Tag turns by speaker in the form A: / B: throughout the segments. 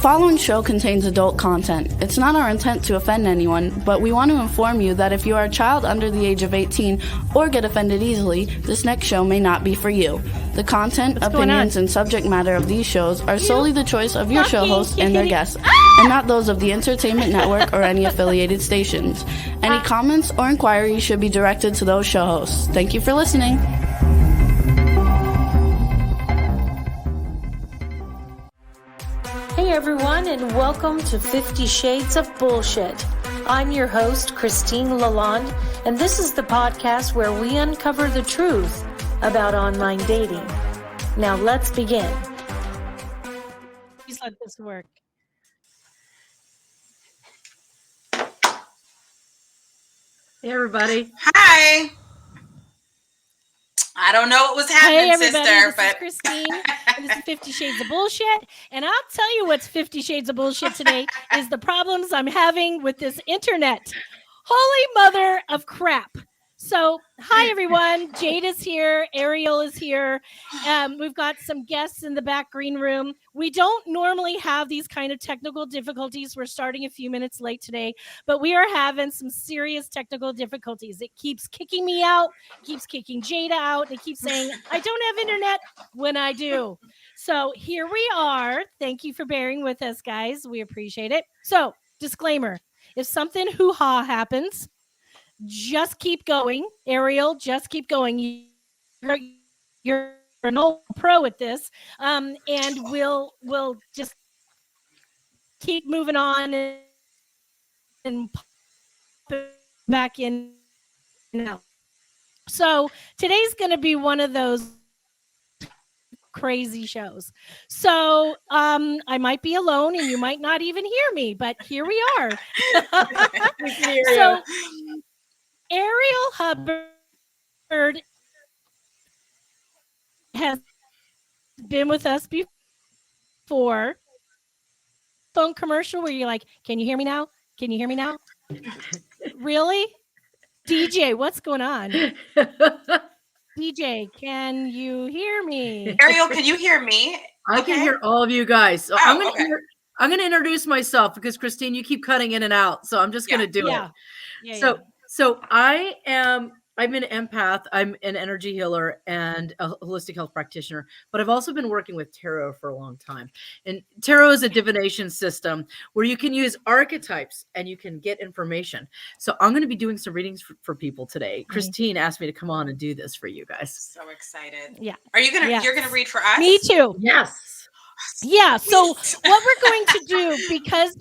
A: following show contains adult content. It's not our intent to offend anyone, but we want to inform you that if you are a child under the age of 18 or get offended easily, this next show may not be for you. The content, opinions, and subject matter of these shows are solely the choice of your show hosts and their guests, and not those of the Entertainment Network or any affiliated stations. Any comments or inquiries should be directed to those show hosts. Thank you for listening.
B: Hey everyone, and welcome to 50 Shades of Bullshit. I'm your host, Christine Lalonde, and this is the podcast where we uncover the truth about online dating. Now let's begin.
C: Please let this work. Hey everybody.
D: Hi. I don't know what was happening,
C: hey everybody,
D: sister,
C: this is Christine. And this is 50 Shades of Bullshit. And I'll tell you what's 50 Shades of Bullshit today is the problems I'm having with this internet. Holy mother of crap. So, hi everyone. Jade is here. Ariel is here. We've got some guests in the back green room. We don't normally have these kind of technical difficulties. We're starting a few minutes late today, but we are having some serious technical difficulties. It keeps kicking me out, keeps kicking Jada out, and it keeps saying, I don't have internet when I do. So here we are. Thank you for bearing with us, guys. We appreciate it. So, disclaimer, if something hoo-ha happens, just keep going. Ariel, just keep going. You're an old pro at this. And we'll just keep moving on and pop it back in now. So today's going to be one of those crazy shows. So I might be alone and you might not even hear me, but here we are. So Arial Hubbard has been with us before. Phone commercial where you're like, can you hear me now? Can you hear me now? Really? DJ, what's going on? DJ, can you hear me?
D: Ariel, can you hear me?
E: I can hear all of you guys. So I'm going to introduce myself because Christine, you keep cutting in and out. So I'm just going to do it. So I'm an empath. I'm an energy healer and a holistic health practitioner, but I've also been working with tarot for a long time. And tarot is a divination system where you can use archetypes and you can get information. So I'm going to be doing some readings for people today. Christine asked me to come on and do this for you guys.
D: So excited.
C: Yeah.
D: Are you going to, you're going to read for us?
C: Me too.
E: Yes.
C: Yeah. So what we're going to do, because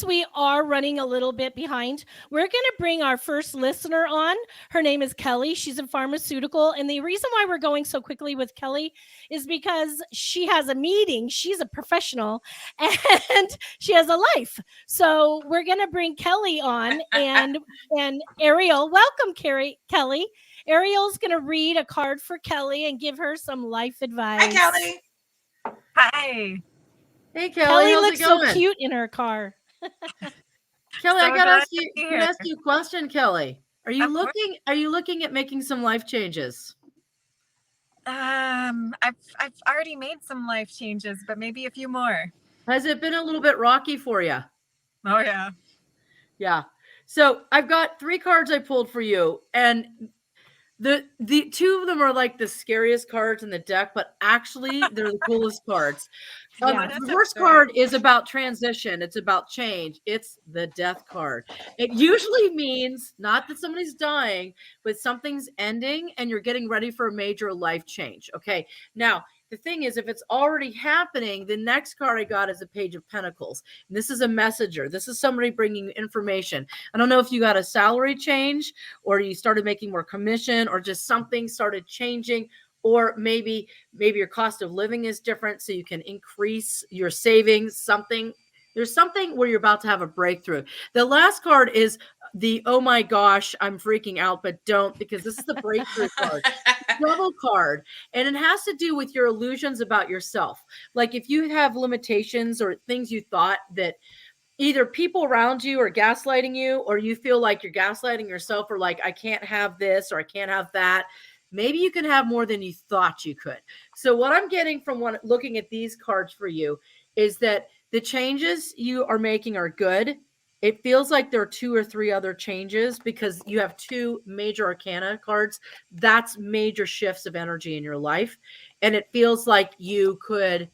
C: we are running a little bit behind, we're going to bring our first listener on. Her name is Kelly. She's a pharmaceutical. And the reason why we're going so quickly with Kelly is because she has a meeting. She's a professional and she has a life. So we're going to bring Kelly on and Ariel. Welcome, Kelly. Ariel's going to read a card for Kelly and give her some life advice.
D: Hi, Kelly.
F: Hi.
E: Hey, Kelly,
C: looks so cute in her car.
E: Kelly, I got to ask you a question, Kelly. Are you looking at making some life changes?
F: I've already made some life changes, but maybe a few more.
E: Has it been a little bit rocky for you?
F: Oh yeah.
E: Yeah. So I've got 3 cards I pulled for you, and the 2 of them are like the scariest cards in the deck, but actually they're the coolest cards. The first card is about transition. It's about change. It's the death card. It usually means not that somebody's dying, but something's ending and you're getting ready for a major life change. Okay. Now, the thing is, if it's already happening, the next card I got is a Page of Pentacles. And this is a messenger. This is somebody bringing information. I don't know if you got a salary change or you started making more commission or just something started changing. Or maybe your cost of living is different, so you can increase your savings, something. There's something where you're about to have a breakthrough. The last card is the, oh my gosh, I'm freaking out, but don't, because this is the breakthrough card, trouble card. And it has to do with your illusions about yourself. Like if you have limitations or things you thought that either people around you are gaslighting you, or you feel like you're gaslighting yourself, or like, I can't have this, or I can't have that. Maybe you can have more than you thought you could. So what I'm getting from looking at these cards for you is that the changes you are making are good. It feels like there are 2 or 3 other changes because you have 2 major arcana cards. That's major shifts of energy in your life. And it feels like you could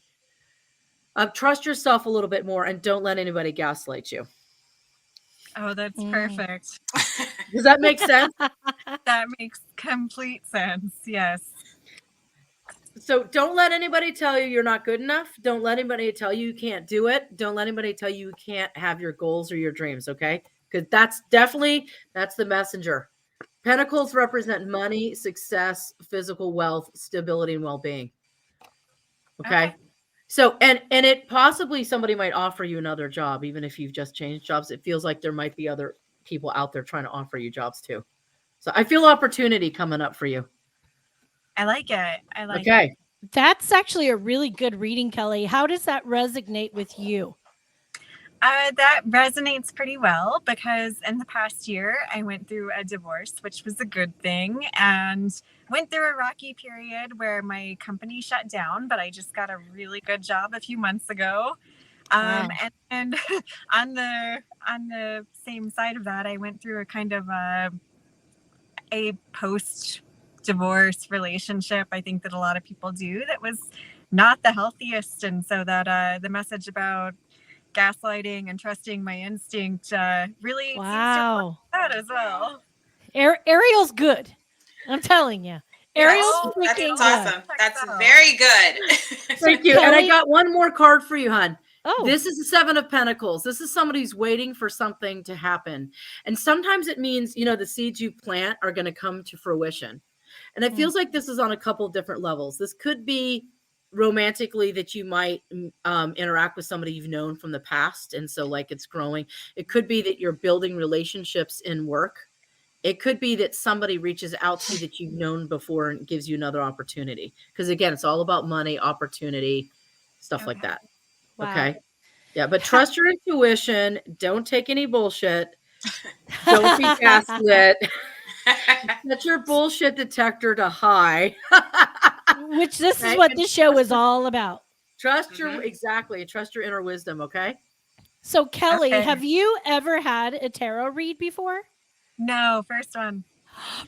E: trust yourself a little bit more and don't let anybody gaslight you.
F: Oh, that's perfect.
E: Does that make sense?
F: That makes complete sense. Yes.
E: So don't let anybody tell you you're not good enough. Don't let anybody tell you you can't do it. Don't let anybody tell you you can't have your goals or your dreams, okay? Because that's the messenger. Pentacles represent money, success, physical wealth, stability, and well-being. Okay. So, and it possibly somebody might offer you another job, even if you've just changed jobs. It feels like there might be other people out there trying to offer you jobs too. So I feel opportunity coming up for you.
F: I like it.
E: Okay.
C: That's actually a really good reading, Kelly. How does that resonate with you?
F: That resonates pretty well because in the past year, I went through a divorce, which was a good thing, and went through a rocky period where my company shut down, but I just got a really good job a few months ago.
C: Wow.
F: And on the same side of that, I went through a kind of a post-divorce relationship. I think that a lot of people do that was not the healthiest, and so that the message about gaslighting and trusting my instinct really seems to apply to that as well.
C: Ariel's good. I'm telling you. Ariel's freaking
D: that's awesome.
C: good.
D: That's very good.
E: Thank you. And I got one more card for you, hon.
C: Oh.
E: This is the 7 of Pentacles. This is somebody who's waiting for something to happen. And sometimes it means, the seeds you plant are going to come to fruition. And it feels like this is on a couple of different levels. This could be romantically that you might interact with somebody you've known from the past. And so like it's growing. It could be that you're building relationships in work. It could be that somebody reaches out to you that you've known before and gives you another opportunity. Because again, it's all about money, opportunity, stuff like that.
C: Wow.
E: Okay. Yeah. But trust your intuition. Don't take any bullshit. Don't be gaslit. Set your bullshit detector to high.
C: Which this is what this show is all about.
E: Trust your inner wisdom. Okay.
C: So Kelly, have you ever had a tarot read before?
F: No, first one.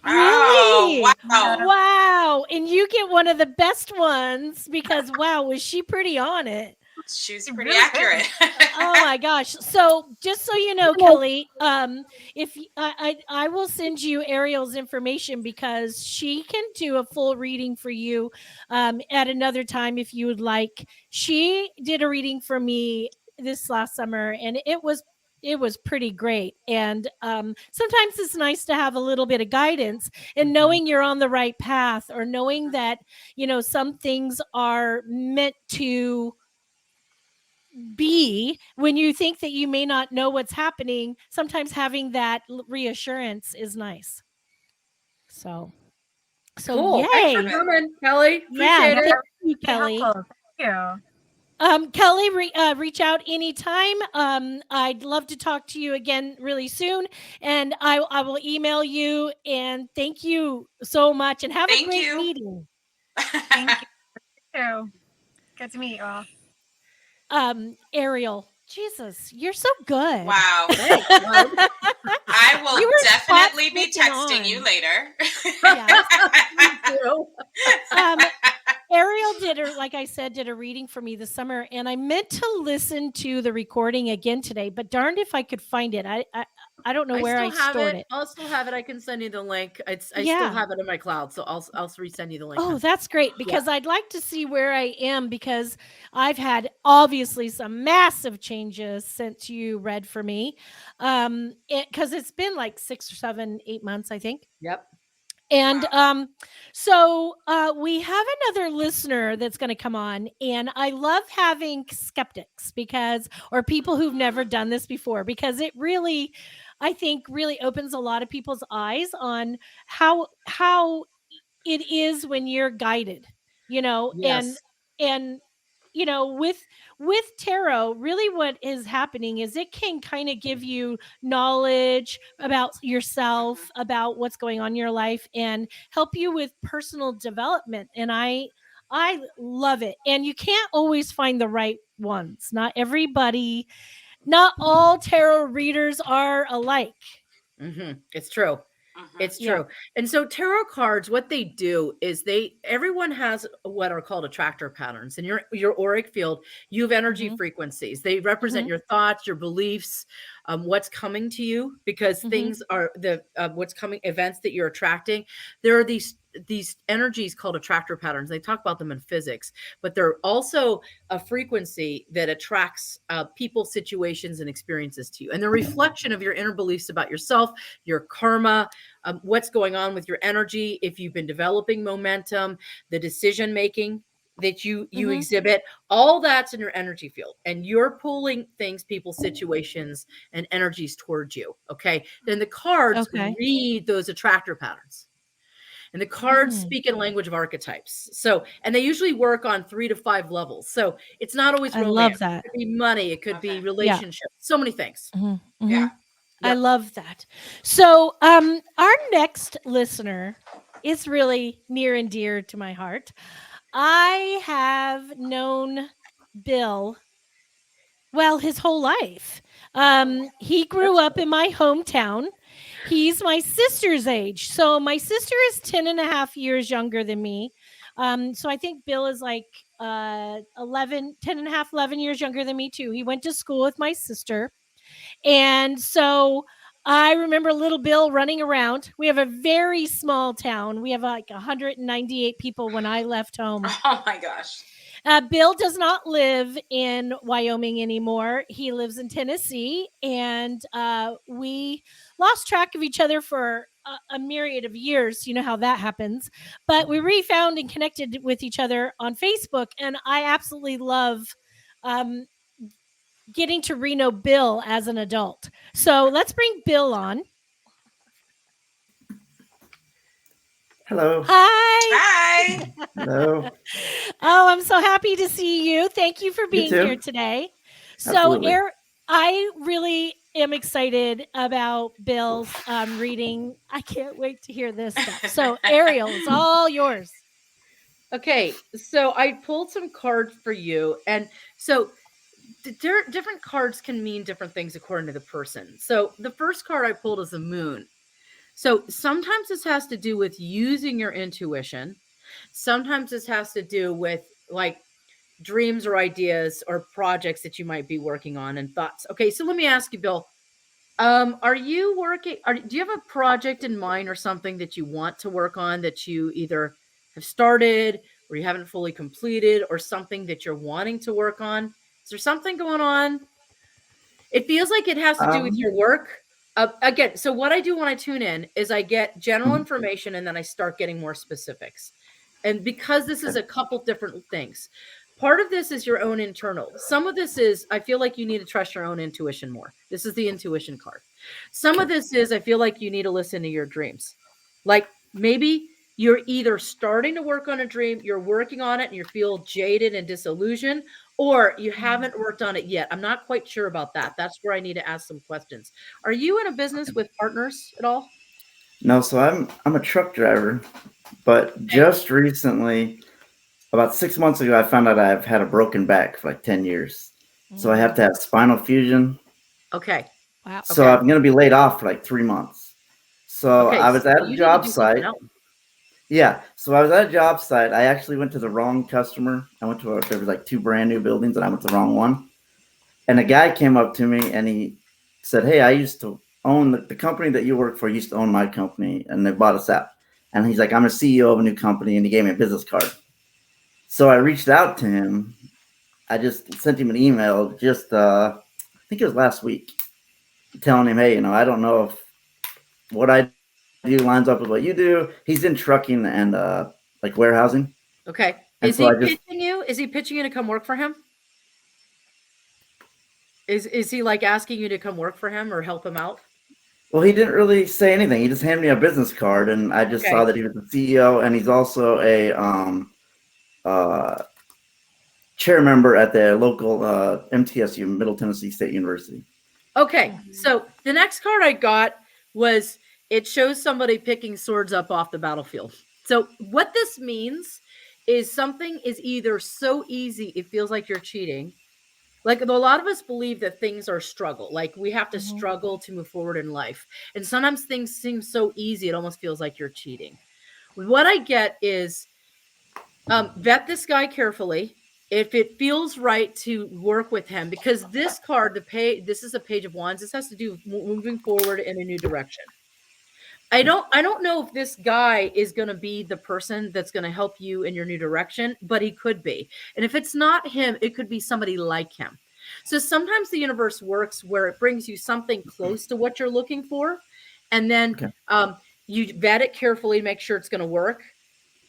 C: Really?
D: Oh, wow.
C: Wow. And you get one of the best ones because wow, was she pretty on it?
D: She's pretty accurate.
C: Oh my gosh. So just so you know, Kelly, if I will send you Ariel's information because she can do a full reading for you at another time if you would like. She did a reading for me this last summer and it was pretty great. And sometimes it's nice to have a little bit of guidance and knowing you're on the right path or knowing that, some things are meant to be when you think that you may not know what's happening. Sometimes having that reassurance is nice. So
E: cool.
C: Yay.
E: Thanks for coming, Kelly. Appreciate it.
C: Thank you, Kelly.
F: Thank you.
C: Kelly, reach out anytime. I'd love to talk to you again really soon, and I will email you. And thank you so much, and have a great meeting.
F: Thank you. Good to meet you all.
C: Ariel, Jesus, you're so good.
D: Wow.
E: Thanks,
D: I will definitely be texting you later.
C: Ariel did a reading for me this summer, and I meant to listen to the recording again today, but darned if I could find it. I don't know where I stored it.
E: I'll still have it. I can send you the link. I still have it in my cloud, so I'll resend you the link.
C: Oh, that's great because I'd like to see where I am because I've had obviously some massive changes since you read for me. Because it's been like 6 or 7, 8 months, I think.
E: Yep.
C: And so we have another listener that's going to come on, and I love having skeptics or people who've never done this before, because it really, I think, really opens a lot of people's eyes on how it is when you're guided,
E: Yes.
C: and with tarot, really what is happening is it can kind of give you knowledge about yourself, about what's going on in your life, and help you with personal development. And I love it. And you can't always find the right ones. Not everybody, not all tarot readers are alike.
E: It's true. It's true. And so tarot cards, what they do is everyone has what are called attractor patterns. In your auric field, you have energy frequencies. They represent your thoughts, your beliefs, what's coming to you, because things are what's coming, events that you're attracting. There are these energies called attractor patterns. They talk about them in physics, but they're also a frequency that attracts people, situations, and experiences to you. And the reflection of your inner beliefs about yourself, your karma, what's going on with your energy, if you've been developing momentum, the decision making that you exhibit, all that's in your energy field, and you're pulling things, people, situations, and energies towards you. Okay. Then the cards read those attractor patterns. And the cards speak in language of archetypes. So, and they usually work on 3 to 5 levels. So it's not always romance.
C: I love that.
E: It could be money. It could be relationships. So many things.
C: Yeah. I love that. So our next listener is really near and dear to my heart. I have known Bill, well, his whole life. He grew up in my hometown. He's my sister's age. So my sister is 10 and a half years younger than me. So I think Bill is like 10 and a half, 11 years younger than me too. He went to school with my sister. And so I remember little Bill running around. We have a very small town. We have like 198 people when I left home.
D: Oh my gosh.
C: Bill does not live in Wyoming anymore. He lives in Tennessee, and we lost track of each other for a myriad of years. You know how that happens. But we refound and connected with each other on Facebook, and I absolutely love getting to re-know Bill as an adult. So let's bring Bill on.
G: Hello.
D: Hi.
G: Hello.
C: Oh, I'm so happy to see you. Thank you for being here today.
G: Absolutely.
C: So, I really am excited about Bill's reading. I can't wait to hear this stuff. So, Ariel, it's all yours.
E: Okay, so I pulled some cards for you, and so different cards can mean different things according to the person. So the first card I pulled is the moon. So sometimes this has to do with using your intuition. Sometimes this has to do with like dreams or ideas or projects that you might be working on and thoughts. Okay, so let me ask you, Bill, are you working, do you have a project in mind or something that you want to work on that you either have started or you haven't fully completed, or something that you're wanting to work on? Is there something going on? It feels like it has to do with your work. Again, so what I do when I tune in is I get general information and then I start getting more specifics. And because this is a couple different things, part of this is your own internal. Some of this is, I feel like you need to trust your own intuition more. This is the intuition card. Some of this is, I feel like you need to listen to your dreams. Like maybe you're either starting to work on a dream, you're working on it and you feel jaded and disillusioned, or you haven't worked on it yet. I'm not quite sure about that. That's where I need to ask some questions. Are you in a business with partners at all?
G: No, so I'm a truck driver, but just recently, about 6 months ago, I found out I've had a broken back for like 10 years. So I have to have spinal fusion.
E: Okay.
C: Wow.
G: So I'm going to be laid off for like 3 months. So I was at a job site. Yeah. So I was at a job site. I actually went to the wrong customer. I went to there was like 2 brand new buildings and I went to the wrong one. And a guy came up to me and he said, "Hey, I used to own the company that you work for used to own my company and they bought us out." And he's like, "I'm a CEO of a new company," and he gave me a business card. So I reached out to him. I just sent him an email just, I think it was last week, telling him, "Hey, I don't know if what I do lines up with what you do." He's in trucking and like warehousing.
E: Okay.
G: And
E: is he pitching you? Is he pitching you to come work for him? Is he like asking you to come work for him or help him out?
G: Well, he didn't really say anything. He just handed me a business card, and I just saw that he was the CEO, and he's also a chair member at the local MTSU, Middle Tennessee State University.
E: Okay, so the next card I got was, it shows somebody picking swords up off the battlefield. So what this means is something is either so easy it feels like you're cheating, Like a lot of us believe that things are struggle. Like we have to struggle to move forward in life. And sometimes things seem so easy, it almost feels like you're cheating. What I get is vet this guy carefully. If it feels right to work with him, because this card, this is a Page of Wands. This has to do with moving forward in a new direction. I don't know if this guy is going to be the person that's going to help you in your new direction, but he could be. And if it's not him, it could be somebody like him. So sometimes the universe works where it brings you something close to what you're looking for. And then you vet it carefully, make sure it's going to work.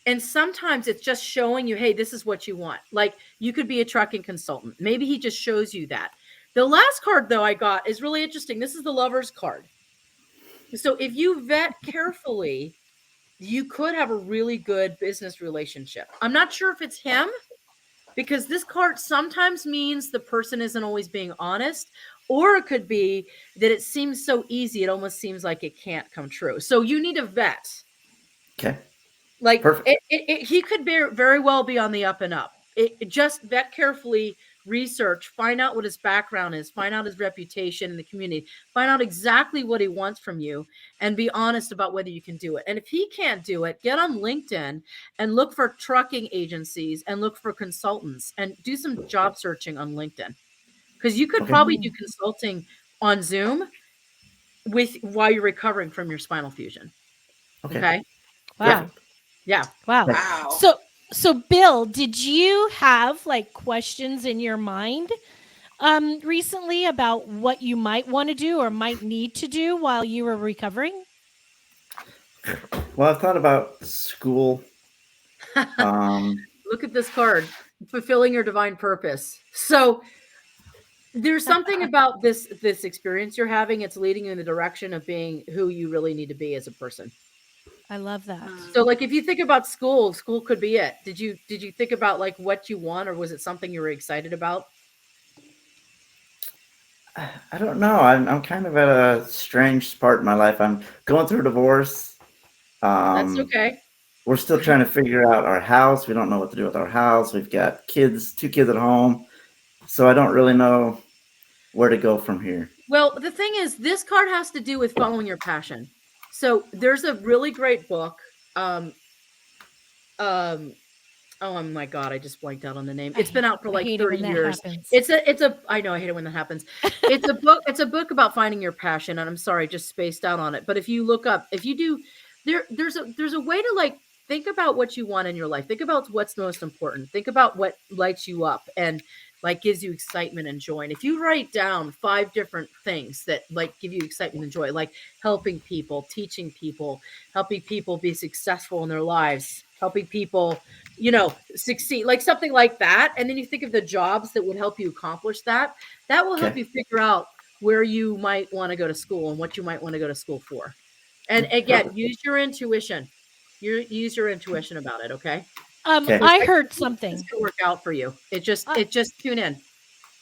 E: And sometimes it's just showing you, hey, this is what you want. Like you could be a trucking consultant. Maybe he just shows you that. The last card, though, I got is really interesting. This is the Lover's card. So if you vet carefully, you could have a really good business relationship. I'm not sure if it's him, because this card sometimes means the person isn't always being honest, or it could be that it seems so easy, it almost seems like it can't come true. So you need to vet.
G: Okay.
E: Like he could very well be on the up and up. Just vet carefully, research, find out what his background is, find out his reputation in the community, find out exactly what he wants from you, and be honest about whether you can do it. And if he can't do it, get on LinkedIn and look for trucking agencies and look for consultants and do some job searching on LinkedIn, because you could probably do consulting on Zoom while you're recovering from your spinal fusion. Okay.
C: Wow.
E: Yeah.
C: Wow. So Bill, did you have like questions in your mind recently about what you might want to do or might need to do while you were recovering?
G: Well, I've thought about school.
E: Look at this card, fulfilling your divine purpose. So there's something about this experience you're having. It's leading you in the direction of being who you really need to be as a person.
C: I love that.
E: So like if you think about school could be it. Did you think about like what you want, or was it something you were excited about?
G: I don't know. I'm kind of at a strange part in my life. I'm going through a divorce.
E: That's okay.
G: We're still trying to figure out our house. We don't know what to do with our house. We've got 2 kids at home. So I don't really know where to go from here. Well,
E: the thing is, this card has to do with following your passion. So there's a really great book. Oh my God, I just blanked out on the name. It's been out for like 30 years. I know, I hate it when that happens. It's a book about finding your passion. And I'm sorry, I just spaced out on it. But if you look up, there's a way to like think about what you want in your life. Think about what's most important. Think about what lights you up and like gives you excitement and joy. And if you write down 5 different things that like give you excitement and joy, like helping people, teaching people, helping people be successful in their lives, helping people, succeed, like something like that. And then you think of the jobs that would help you accomplish that. That will help you figure out where you might want to go to school and what you might want to go to school for. And again, use your intuition. Use your intuition about it. Okay.
C: I heard something.
E: It's gonna work out for you. It just tune in.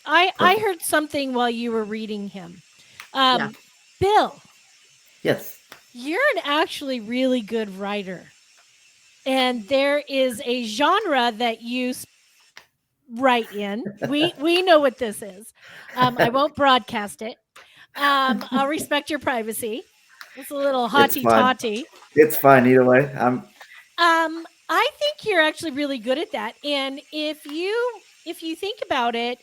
C: I heard something while you were reading him. Bill.
G: Yes.
C: You're an actually really good writer. And there is a genre that you write in. We know what this is. I won't broadcast it. I'll respect your privacy. It's a little hotty-totty.
G: It's fine either way.
C: I think you're actually really good at that. And if you think about it,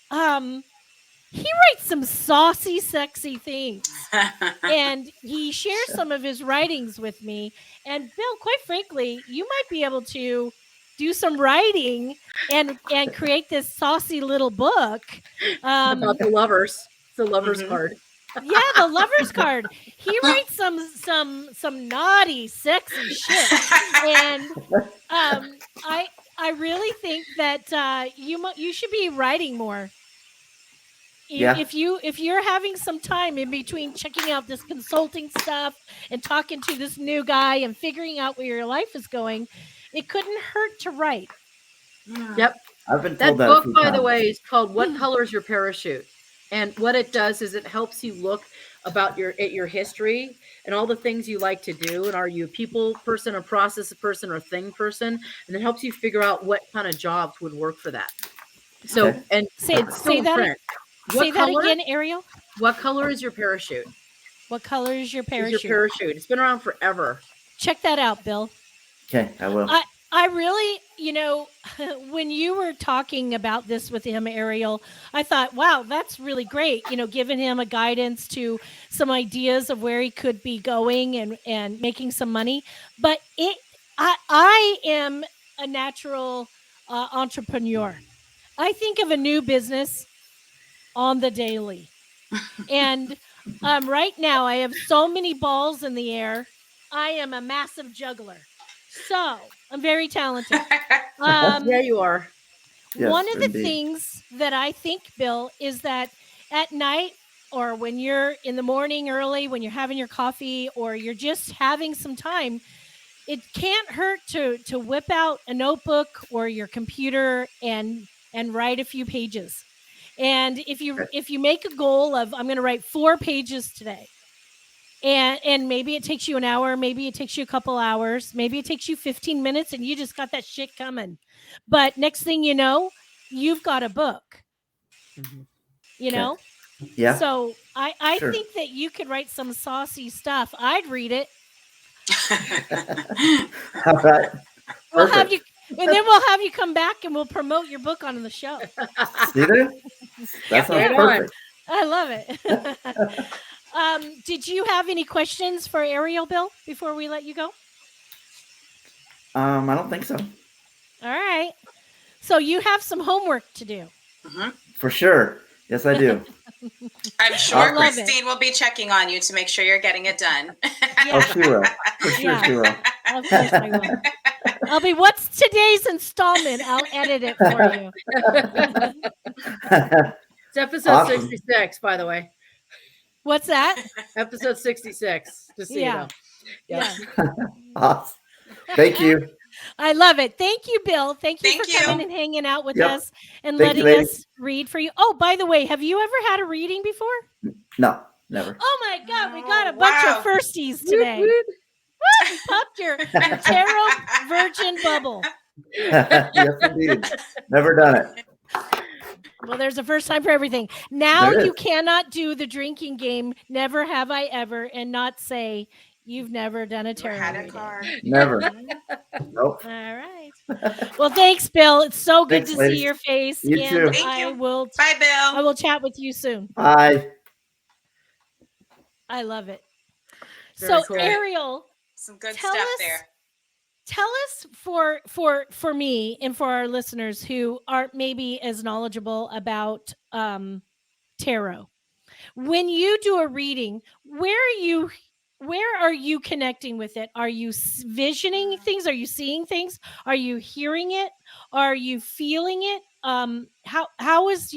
C: he writes some saucy, sexy things. And he shares some of his writings with me. And Bill, quite frankly, you might be able to do some writing and create this saucy little book.
E: About the lovers. The lovers card.
C: Yeah, the lover's card. He writes some naughty, sexy shit, and I really think that you should be writing more. If you're having some time in between checking out this consulting stuff and talking to this new guy and figuring out where your life is going, it couldn't hurt to write.
E: Yep,
G: I've been told
E: that book, by the way, is called "What Color Is Your Parachute?" And what it does is it helps you look about your history and all the things you like to do. And are you a people person, a process person, or a thing person? And it helps you figure out what kind of jobs would work for that. So,
G: Okay.
E: and it's still
C: say that.
E: print.
C: Say that again, Ariel.
E: What color is your parachute?
C: What color is your parachute?
E: It's been around forever.
C: Check that out, Bill.
G: Okay, I will.
C: I really, when you were talking about this with him, Ariel, I thought, wow, that's really great. Giving him a guidance to some ideas of where he could be going and making some money. But I am a natural entrepreneur. I think of a new business on the daily. And right now I have so many balls in the air. I am a massive juggler. So I'm very talented.
E: Yeah, you are.
G: Yes,
C: one of the
G: indeed.
C: things that I think, Bill, is that at night or when you're in the morning early, when you're having your coffee or you're just having some time, it can't hurt to whip out a notebook or your computer and write a few pages. And if you make a goal of I'm going to write 4 pages today, and maybe it takes you an hour, maybe it takes you a couple hours, maybe it takes you 15 minutes, and you just got that shit coming. But next thing you know, you've got a book. You know?
G: Yeah.
C: So I
G: Sure.
C: think that you could write some saucy stuff. I'd read it.
G: All right.
C: We'll have
G: Perfect.
C: you, and then we'll have you come back and we'll promote your book on the show.
G: See there? That sounds
E: Right on.
G: perfect.
C: I love it. Did you have any questions for Ariel, Bill, before we let you go?
G: I don't think so.
C: All right. So you have some homework to do.
G: For sure. Yes, I do.
D: I'm sure
C: I love
D: Christine will be checking on you to make sure you're getting it done.
G: Oh, she will. For sure,
C: Yeah.
G: she will.
C: Of course I will. I'll be, what's today's installment? I'll edit it for you.
E: It's episode
G: Awesome.
E: 66, by the way.
C: What's that?
E: Episode 66. Just so you know.
C: Yeah.
G: Awesome. Thank you.
C: I love it. Thank you, Bill. Thank you
D: Thank
C: for
D: you.
C: coming and hanging out with
G: Yep.
C: us and
G: Thank you,
C: letting
G: ladies.
C: us read for you. Oh, by the way, have you ever had a reading before?
G: No, never.
C: Oh my God, we got a bunch
D: wow.
C: of firsties today.
E: Woot, woot.
C: Woo, you popped your tarot virgin bubble.
G: Yes, indeed. Never done it.
C: Well, there's a first time for everything. Now
G: There
C: you
G: is.
C: cannot do the drinking game, never have I ever, and not say you've never done a
D: Never
C: tarot
D: had a
C: reading.
D: card.
G: Never. Nope.
C: All right. Well, thanks, Bill. It's so good
G: Thanks,
C: to
G: ladies.
C: see your face.
G: You
C: and
G: too.
D: Thank
C: I
D: you.
C: will
D: Bye,
C: I
D: Bill.
C: will chat with you soon.
G: Bye.
C: I love it.
E: Very
C: So,
E: cool.
C: Ariel,
D: Some good
C: Tell
D: stuff
C: us-
D: there.
C: tell us for me and for our listeners who aren't maybe as knowledgeable about tarot. When you do a reading, where are you connecting with it? Are you visioning things? Are you seeing things? Are you hearing it? Are you feeling it? How is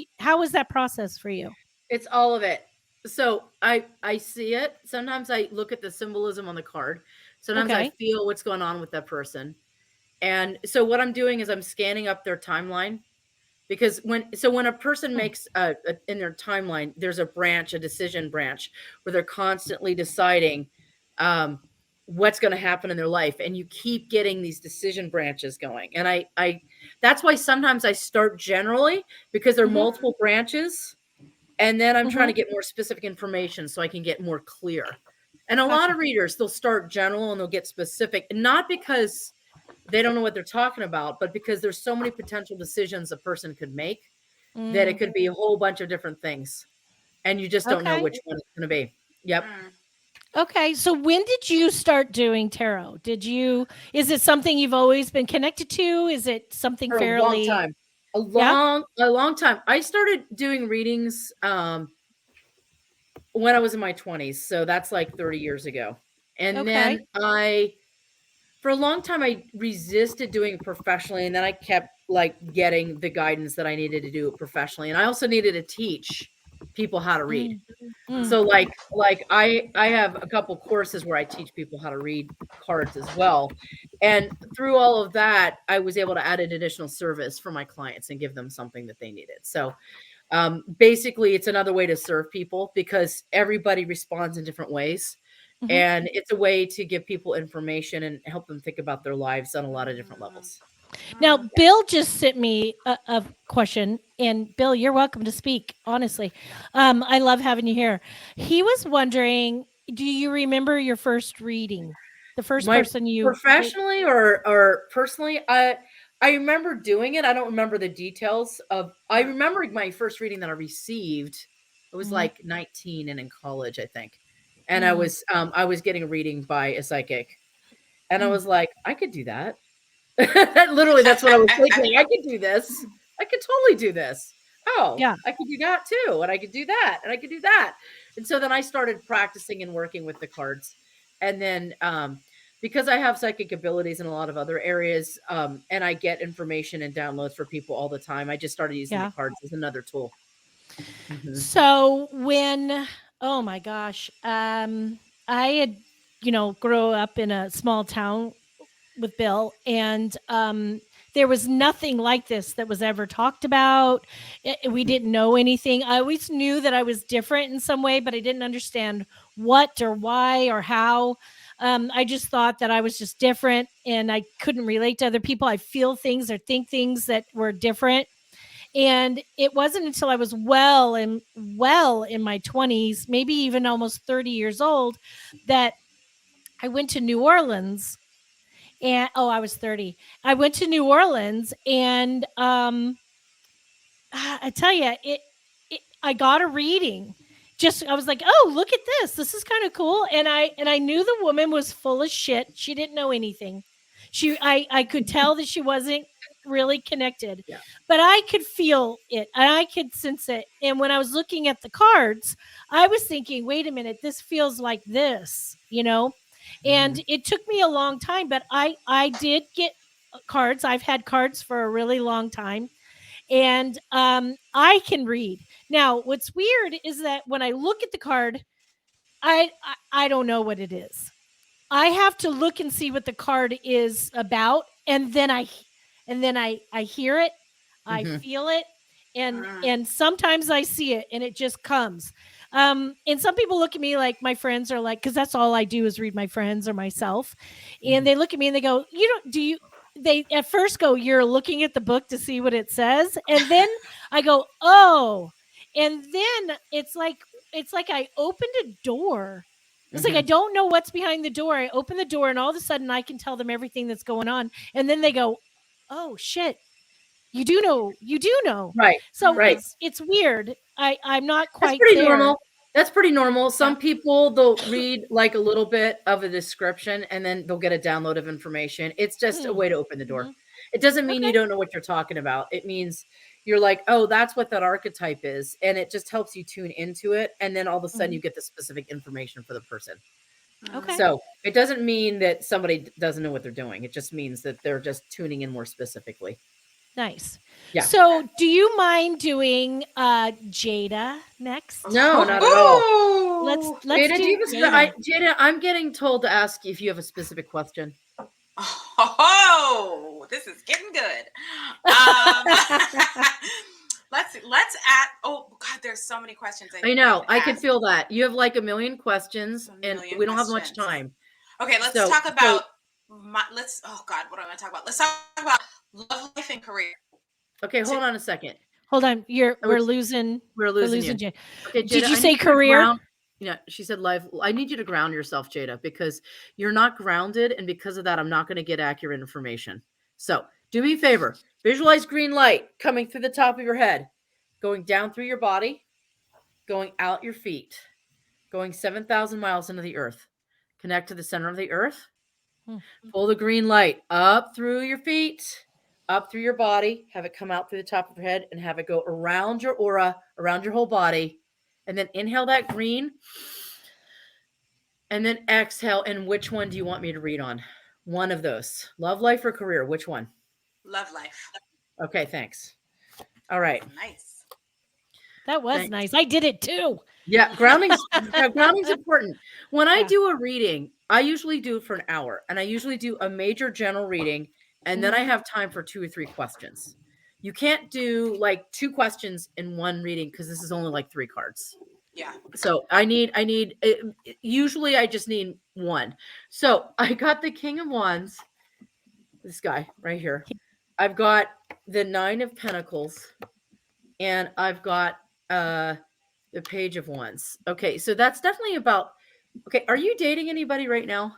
C: that process for you?
E: It's all of it. So I see it. Sometimes I look at the symbolism on the card. Sometimes I
C: Okay.
E: feel what's going on with that person. And so what I'm doing is I'm scanning up their timeline, because when a person makes in their timeline, there's a decision branch where they're constantly deciding what's going to happen in their life, and you keep getting these decision branches going. And I that's why sometimes I start generally, because there are multiple branches, and then I'm trying to get more specific information so I can get more clear. And a lot of readers, they'll start general and they'll get specific, not because they don't know what they're talking about, but because there's so many potential decisions a person could make that it could be a whole bunch of different things. And you just don't know
C: Okay.
E: which one it's going to be. Yep.
C: Okay, so when did you start doing tarot? Is it something you've always been connected to? Is it something
E: For
C: fairly
E: a long time. A long time. I started doing readings when I was in my 20s. So that's like 30 years ago. And then for a long time, I resisted doing it professionally. And then I kept like getting the guidance that I needed to do it professionally. And I also needed to teach people how to read. So like I have a couple courses where I teach people how to read cards as well. And through all of that, I was able to add an additional service for my clients and give them something that they needed. So basically it's another way to serve people, because everybody responds in different ways. And it's a way to give people information and help them think about their lives on a lot of different levels.
C: Now, Bill just sent me a question, and Bill, you're welcome to speak. Honestly, I love having you here. He was wondering, do you remember your first reading? The first person you
E: professionally or personally, I remember doing it. I don't remember the details of. I remember my first reading that I received. It was like 19 and in college, I think, and I was getting a reading by a psychic, and I was like, I could do that. Literally, that's what I was thinking. I could do this. I could totally do this. Oh, yeah, I could do that too, and I could do that, and I could do that. And so then I started practicing and working with the cards, and then because I have psychic abilities in a lot of other areas, and I get information and downloads for people all the time, I just started using the cards as another tool.
C: So when, oh my gosh, I had, grow up in a small town with Bill, and there was nothing like this that was ever talked about. We didn't know anything. I always knew that I was different in some way, but I didn't understand what or why or how. I just thought that I was just different, and I couldn't relate to other people. I feel things or think things that were different. And it wasn't until I was well in my 20s, maybe even almost 30 years old, that I went to New Orleans. And I was 30. I went to New Orleans, and I tell you, I got a reading. I was like, oh, look at this. This is kind of cool. And I knew the woman was full of shit. She didn't know anything. I could tell that she wasn't really connected, but I could feel it and I could sense it. And when I was looking at the cards, I was thinking, wait a minute, this feels like this, and it took me a long time, but I did get cards. I've had cards for a really long time, and I can read. Now, what's weird is that when I look at the card, I don't know what it is. I have to look and see what the card is about, and then I hear it, I feel it, and sometimes I see it, and it just comes. And some people look at me like, my friends are like, because that's all I do is read my friends or myself, and they look at me and they go, they at first go, you're looking at the book to see what it says, and then I go, oh, and then it's like I opened a door. It's like I don't know what's behind the door. I open the door, and all of a sudden I can tell them everything that's going on, and then they go, oh shit, you do know.
E: Right.
C: So it's weird. I'm not quite.
E: That's pretty
C: there.
E: normal. That's pretty normal. Some people, they'll read like a little bit of a description and then they'll get a download of information. It's just a way to open the door. It doesn't mean you don't know what you're talking about. It means you're like, oh, that's what that archetype is. And it just helps you tune into it. And then all of a sudden you get the specific information for the person.
C: Okay.
E: So it doesn't mean that somebody doesn't know what they're doing. It just means that they're just tuning in more specifically.
C: Nice.
E: Yeah.
C: So do you mind doing Jada next?
E: No, not at all.
C: Let's
E: Jada,
C: do Jada.
E: Jada, I'm getting told to ask you if you have a specific question.
D: Oh, this is getting good. Let's add. Oh God, there's so many questions.
E: I know. I can feel that you have like a million questions, and we don't have much time.
D: Okay, let's talk about. Oh God, what am I going to talk about? Let's talk about love, life, and career.
E: Okay, hold on a second.
C: Hold on, we're losing
E: Jada. Okay, Jada,
C: did you say career?
E: She said life. I need you to ground yourself, Jada, because you're not grounded, and because of that, I'm not going to get accurate information. So do me a favor. Visualize green light coming through the top of your head, going down through your body, going out your feet, going 7,000 miles into the earth. Connect to the center of the earth. Pull the green light up through your feet, up through your body, have it come out through the top of your head, and have it go around your aura, around your whole body. And then inhale that green, and then exhale. And which one do you want me to read on? One of those. Love, life, or career? Which one?
D: Love, life.
E: Okay, thanks. All right.
D: Nice.
C: That was nice. I did it too.
E: Yeah, grounding's important. When I do a reading, I usually do it for an hour, and I usually do a major general reading, and then I have time for 2 or 3 questions. You can't do like 2 questions in one reading because this is only like 3 cards.
D: Yeah.
E: So usually I just need 1. So I got the King of Wands, this guy right here. I've got the 9 of Pentacles, and I've got the Page of Wands. Okay, so that's definitely about. Okay, are you dating anybody right now?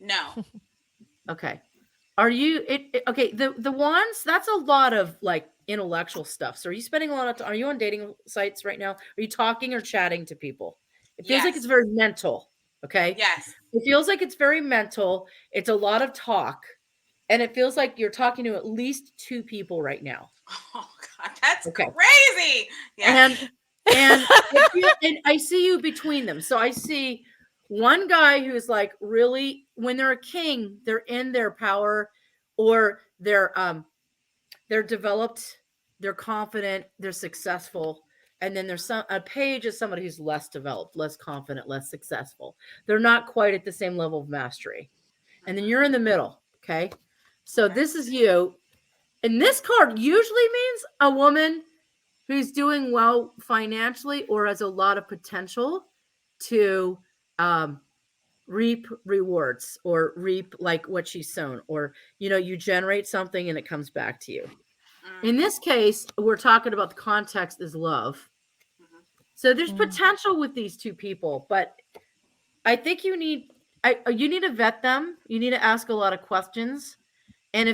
D: No.
E: Okay. Are you okay, the wands, that's a lot of like intellectual stuff. So are you spending a lot of time, are you on dating sites right now? Are you talking or chatting to people? It feels like it's very mental. Okay.
D: Yes.
E: It feels like it's very mental. It's a lot of talk. And it feels like you're talking to at least 2 people right now.
D: Oh God, that's crazy.
E: Yes. And I see you between them. So I see one guy who's like really, when they're a king, they're in their power, or they're developed, they're confident, they're successful. And then there's a page is somebody who's less developed, less confident, less successful. They're not quite at the same level of mastery. And then you're in the middle. Okay. So this is you. And this card usually means a woman who's doing well financially or has a lot of potential to reap rewards or reap like what she's sown, or, you know, you generate something and it comes back to you. In this case, we're talking about the context is love. So there's potential with these 2 people, but I think you need to vet them. You need to ask a lot of questions, and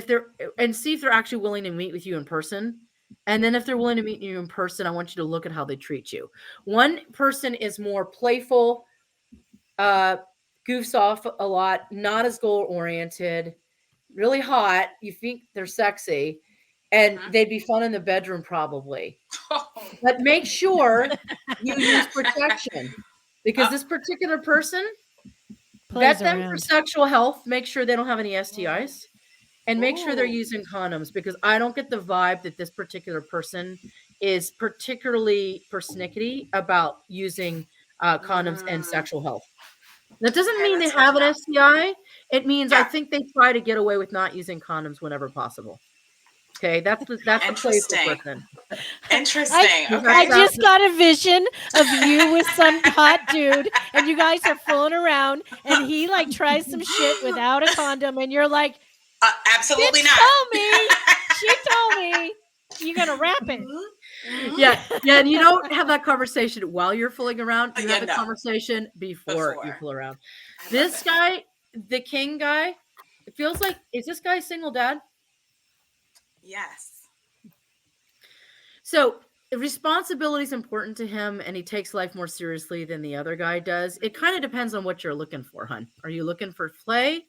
E: see if they're actually willing to meet with you in person. And then if they're willing to meet you in person, I want you to look at how they treat you. One person is more playful, goofs off a lot, not as goal oriented, really hot. You think they're sexy, and they'd be fun in the bedroom probably. But make sure you use protection, because this particular person, vet them for sexual health. Make sure they don't have any STIs, and make sure they're using condoms, because I don't get the vibe that this particular person is particularly persnickety about using condoms and sexual health. That doesn't mean they have an STI. It means I think they try to get away with not using condoms whenever possible. Okay, that's the playful person.
D: Interesting.
C: I just got a vision of you with some hot dude, and you guys are fooling around, and he like tries some shit without a condom, and you're like,
D: absolutely not.
C: She told me you're gonna wrap it.
E: Yeah, and you don't have that conversation while you're fooling around. You have the conversation before you fool around. This guy, the king guy, it feels like, is this guy a single dad?
D: Yes.
E: So responsibility is important to him, and he takes life more seriously than the other guy does. It kind of depends on what you're looking for, hon. Are you looking for play?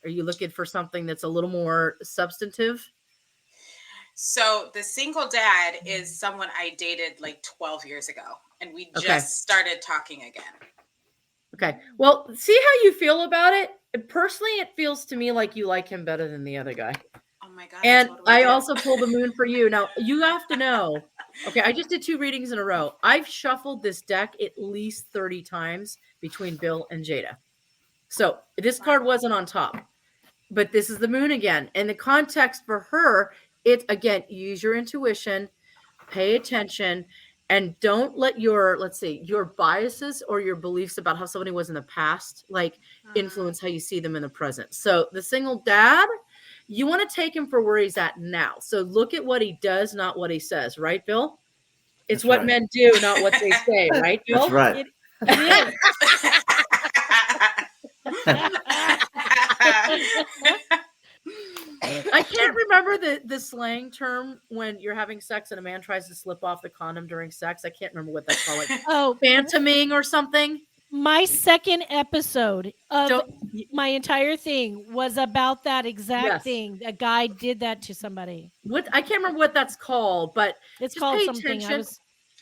E: Are you looking for something that's a little more substantive?
D: So the single dad is someone I dated like 12 years ago, and we just started talking again. Okay.
E: Well, see how you feel about it. Personally, it feels to me like you like him better than the other guy.
D: Oh my God.
E: And I also pulled the moon for you. Now, you have to know. Okay, I just did 2 readings in a row. I've shuffled this deck at least 30 times between Bill and Jada. So this card wasn't on top, but this is the moon again. And the context for her, it's again, use your intuition, pay attention, and don't let your, your biases or your beliefs about how somebody was in the past, influence how you see them in the present. So the single dad, you want to take him for where he's at now. So look at what he does, not what he says. Right, Bill? It's what men do, not what they say. Right, Bill?
G: That's right.
C: It is.
E: I can't remember the slang term when you're having sex and a man tries to slip off the condom during sex. I can't remember what that's called. Phantoming or something.
C: My second episode of my entire thing was about that exact thing. A guy did that to somebody.
E: What I can't remember what that's called, but
C: it's called something.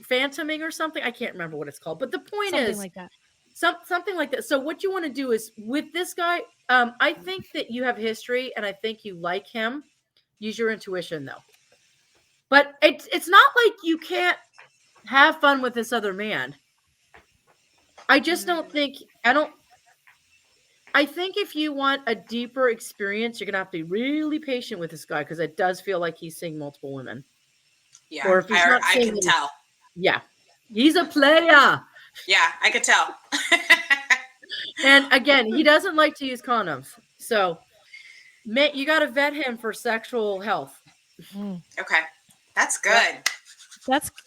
E: Phantoming or something. I can't remember what it's called. But the point
C: something
E: is
C: like that.
E: Something like that. So what you want to do is with this guy, I think that you have history and I think you like him. Use your intuition though. But it's not like you can't have fun with this other man. I just don't think, I think if you want a deeper experience, you're going to have to be really patient with this guy because it does feel like he's seeing multiple women.
D: Yeah, or if he's I can tell.
E: Yeah, he's a player.
D: Yeah, I could tell.
E: And again, he doesn't like to use condoms. So You got to vet him for sexual health.
D: Okay. That's good.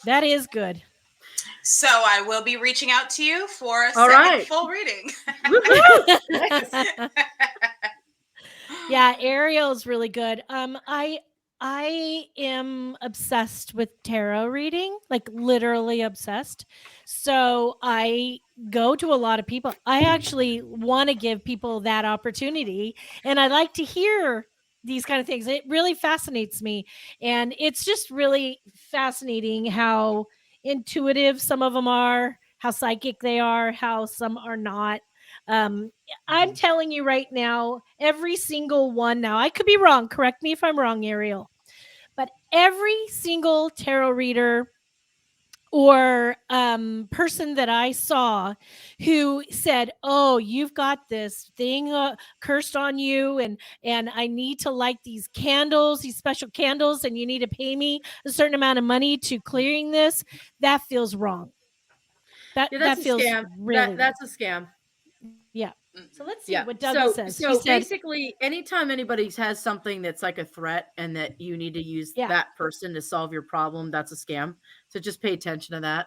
C: That is good.
D: So I will be reaching out to you for a second full reading.
C: Yeah, Ariel's really good. I am obsessed with tarot reading, like literally obsessed. So I go to a lot of people. I actually want to give people that opportunity, and I like to hear these kind of things. It really fascinates me, and it's just really fascinating how intuitive some of them are, how psychic they are, how some are not. I'm telling you right now, every single one now, I could be wrong. Correct me if I'm wrong, Ariel. But every single tarot reader or person that I saw who said, "Oh, you've got this thing cursed on you, and I need to light these candles, these special candles, and you need to pay me a certain amount of money to clearing this," that feels wrong. That feels
E: scam.
C: really
E: That's a scam.
C: Yeah. So let's see what Douglas says.
E: So basically, anytime anybody has something that's like a threat and that you need to use that person to solve your problem, that's a scam. So just pay attention to that.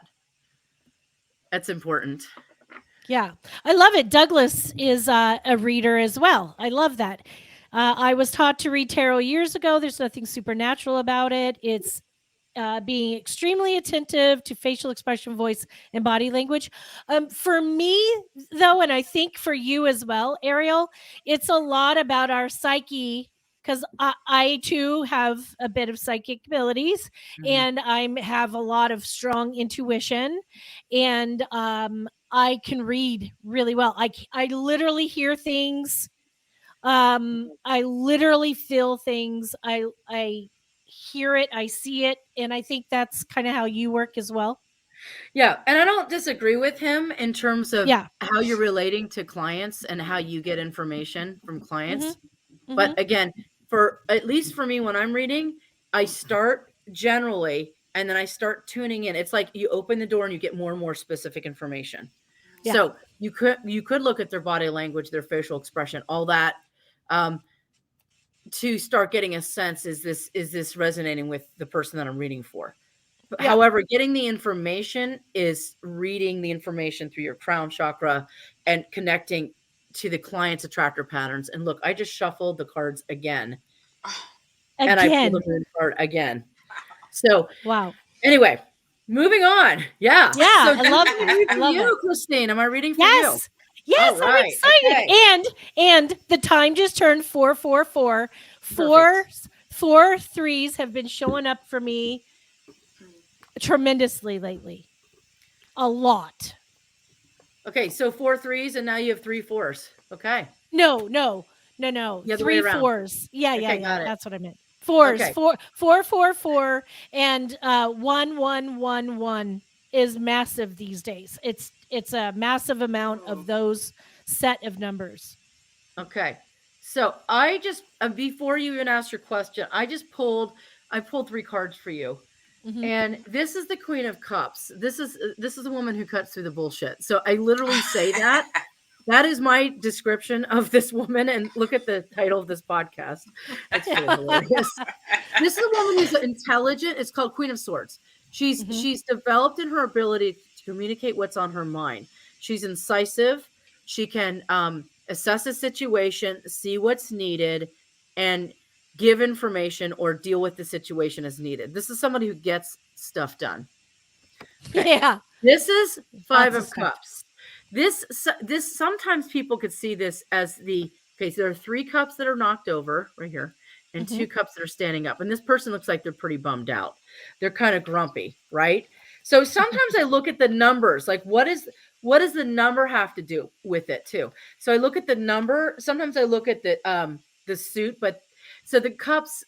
E: That's important.
C: Yeah, I love it. Douglas is a reader as well. I love that. I was taught to read tarot years ago. There's nothing supernatural about it. It's being extremely attentive to facial expression, voice, and body language. For me, though, and I think for you as well, Ariel, it's a lot about our psyche, because I too have a bit of psychic abilities, and I have a lot of strong intuition, and I can read really well. I literally hear things. I literally feel things. I hear it, I see it, and I think that's kind of how you work as well.
E: Yeah, and I don't disagree with him in terms of how you're relating to clients and how you get information from clients. But again, for at least for me, when I'm reading, I start generally and then I start tuning in. It's like you open the door and you get more and more specific information. Yeah. So you could look at their body language, their facial expression, all that, to start getting a sense, is this resonating with the person that I'm reading for? Yeah. However, getting the information is reading the information through your crown chakra and connecting to the client's attractor patterns. And look, I just shuffled the cards again. And I pulled the card again. So wow. Anyway, moving on. Yeah.
C: Yeah.
E: So
C: I love it.
E: I love you, Christine. Am I reading for you?
C: Yes, right. I'm excited. Okay. And the time just turned 444. Four threes have been showing up for me tremendously lately. A lot. Okay, so 4 3s and now you have 3 4s. Okay. No. 3 4s. Yeah. That's what I meant. Fours. Okay. 4 and 1 1 1 1 is massive these days. It's a massive amount of those set of numbers. Okay. So I just before you even asked your question, I pulled 3 cards for you. And this is the Queen of Cups. This is a woman who cuts through the bullshit. So I literally say that. That is my description of this woman. And look at the title of this podcast. It's really hilarious. This is a woman who's intelligent. It's called Queen of Swords. She's developed in her ability to communicate what's on her mind. She's incisive. She can assess a situation, see what's needed, and give information or deal with the situation as needed. This is somebody who gets stuff done. Okay. Yeah. This is 5 of Cups. This sometimes people could see this as so there are 3 cups that are knocked over right here and 2 cups that are standing up. And this person looks like they're pretty bummed out. They're kind of grumpy, right? So sometimes I look at the numbers, like what does the number have to do with it too? So I look at the number. Sometimes I look at the suit, but so the cups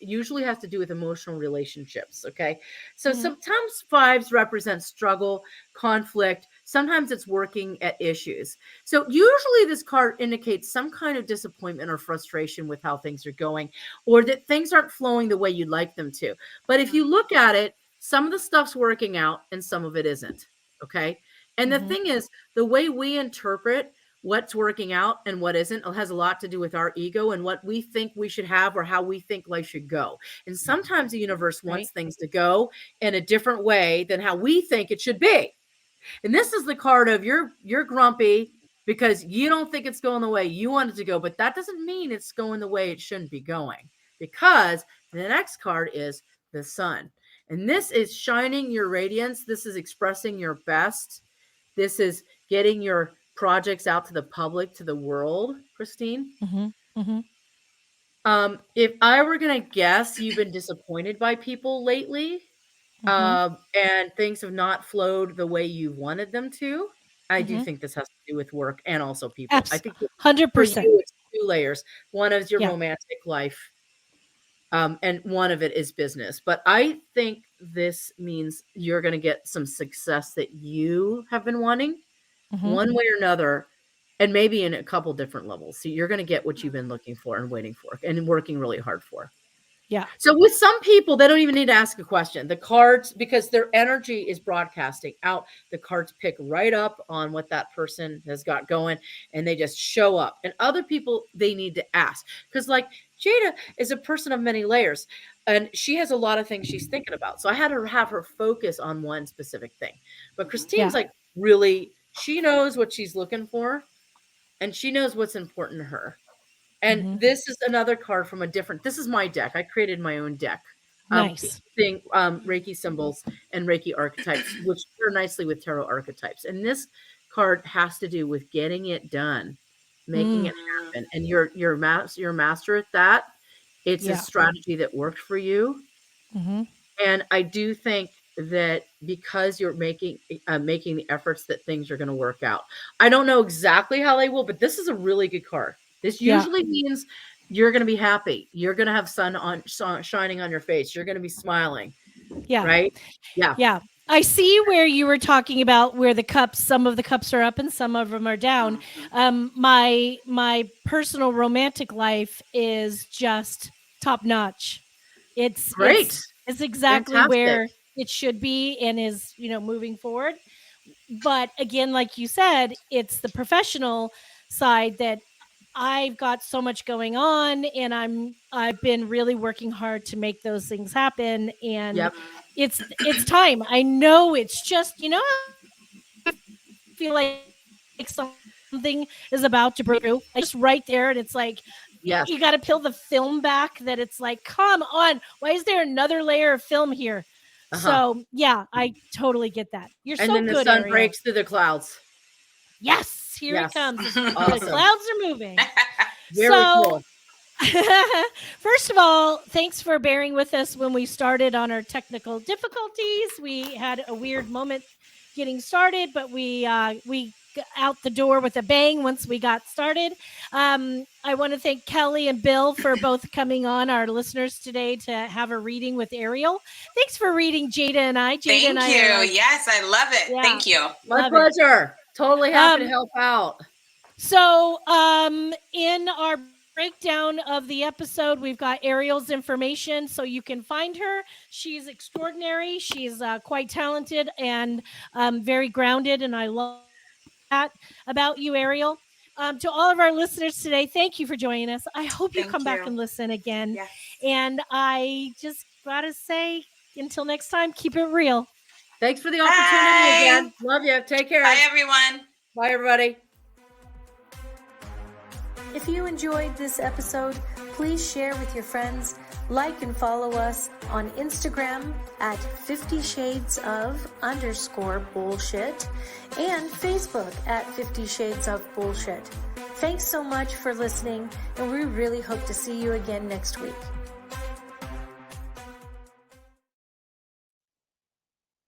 C: usually has to do with emotional relationships. Okay. So sometimes 5s represent struggle, conflict. Sometimes it's working at issues. So usually this card indicates some kind of disappointment or frustration with how things are going, or that things aren't flowing the way you'd like them to. But if you look at it, some of the stuff's working out and some of it isn't. Okay. And the thing is, the way we interpret
E: what's working out and what isn't. It has a lot to do with our ego and what we think we should have or how we think life should go. And sometimes the universe wants things to go in a different way than how we think it should be. And this is the card of you're grumpy because you don't think it's going the way you want it to go, but that doesn't mean it's going the way it shouldn't be going, because the next card is the Sun. And this is shining your radiance. This is expressing your best. This is getting your projects out to the public, to the world, Christine. If I were going to guess, you've been disappointed by people lately, and things have not flowed the way you wanted them to. I do think this has to do with work and also people. I think
C: 100%.
E: For you, it's two layers. One is your romantic life, and one of it is business. But I think this means you're going to get some success that you have been wanting, one way or another, and maybe in a couple different levels. So you're going to get what you've been looking for and waiting for and working really hard for.
C: Yeah.
E: So with some people, they don't even need to ask a question. The cards, because their energy is broadcasting out, the cards pick right up on what that person has got going, and they just show up. And other people, they need to ask. Because like Jada is a person of many layers, and she has a lot of things she's thinking about. So I had to have her focus on one specific thing. But Christine's like really, she knows what she's looking for, and she knows what's important to her. And this is another card from a different, this is my deck. I created my own deck.
C: Nice.
E: Reiki symbols and Reiki archetypes, which pair nicely with tarot archetypes. And this card has to do with getting it done, making it happen. And you're a master at that. It's a strategy that worked for you. And I do think that because you're making the efforts, that things are going to work out. I don't know exactly how they will, but this is a really good card. This usually means you're going to be happy. You're going to have sun shining on your face. You're going to be smiling.
C: Yeah.
E: Right? Yeah.
C: Yeah. I see where you were talking about where the cups, some of the cups are up and some of them are down. My personal romantic life is just top notch. It's great. It's exactly where it should be and is, moving forward. But again, like you said, it's the professional side that I've got so much going on, and I've been really working hard to make those things happen. And it's time. I know it's just, I feel like something is about to break through. It's right there, and it's like, you got to peel the film back. That it's like, come on, why is there another layer of film here? So I totally get that. You're so good.
E: And then the sun
C: Ariel.
E: breaks through the clouds.
C: Yes. Here it comes.
E: Awesome.
C: The clouds are moving.
E: Very cool.
C: First of all, thanks for bearing with us when we started on our technical difficulties. We had a weird moment getting started, but we got out the door with a bang once we got started. I want to thank Kelly and Bill for both coming on, our listeners today, to have a reading with Ariel. Thanks for reading Jada and I.
D: Thank you. Yes, I love it. Yeah. Thank you.
E: My pleasure. Totally happy to help out.
C: So in our breakdown of the episode, we've got Ariel's information, so you can find her. She's extraordinary. She's quite talented and very grounded, and I love that about you, Ariel. To all of our listeners today, thank you for joining us. I hope you come back and listen again. Yes. And I just got to say, until next time, keep it real.
E: Thanks for the opportunity again. Love you. Take care.
D: Bye, everyone.
E: Bye, everybody.
B: If you enjoyed this episode, please share with your friends, like and follow us on Instagram at 50 Shades of _bullshit and Facebook at 50 Shades of Bullshit. Thanks so much for listening, and we really hope to see you again next week.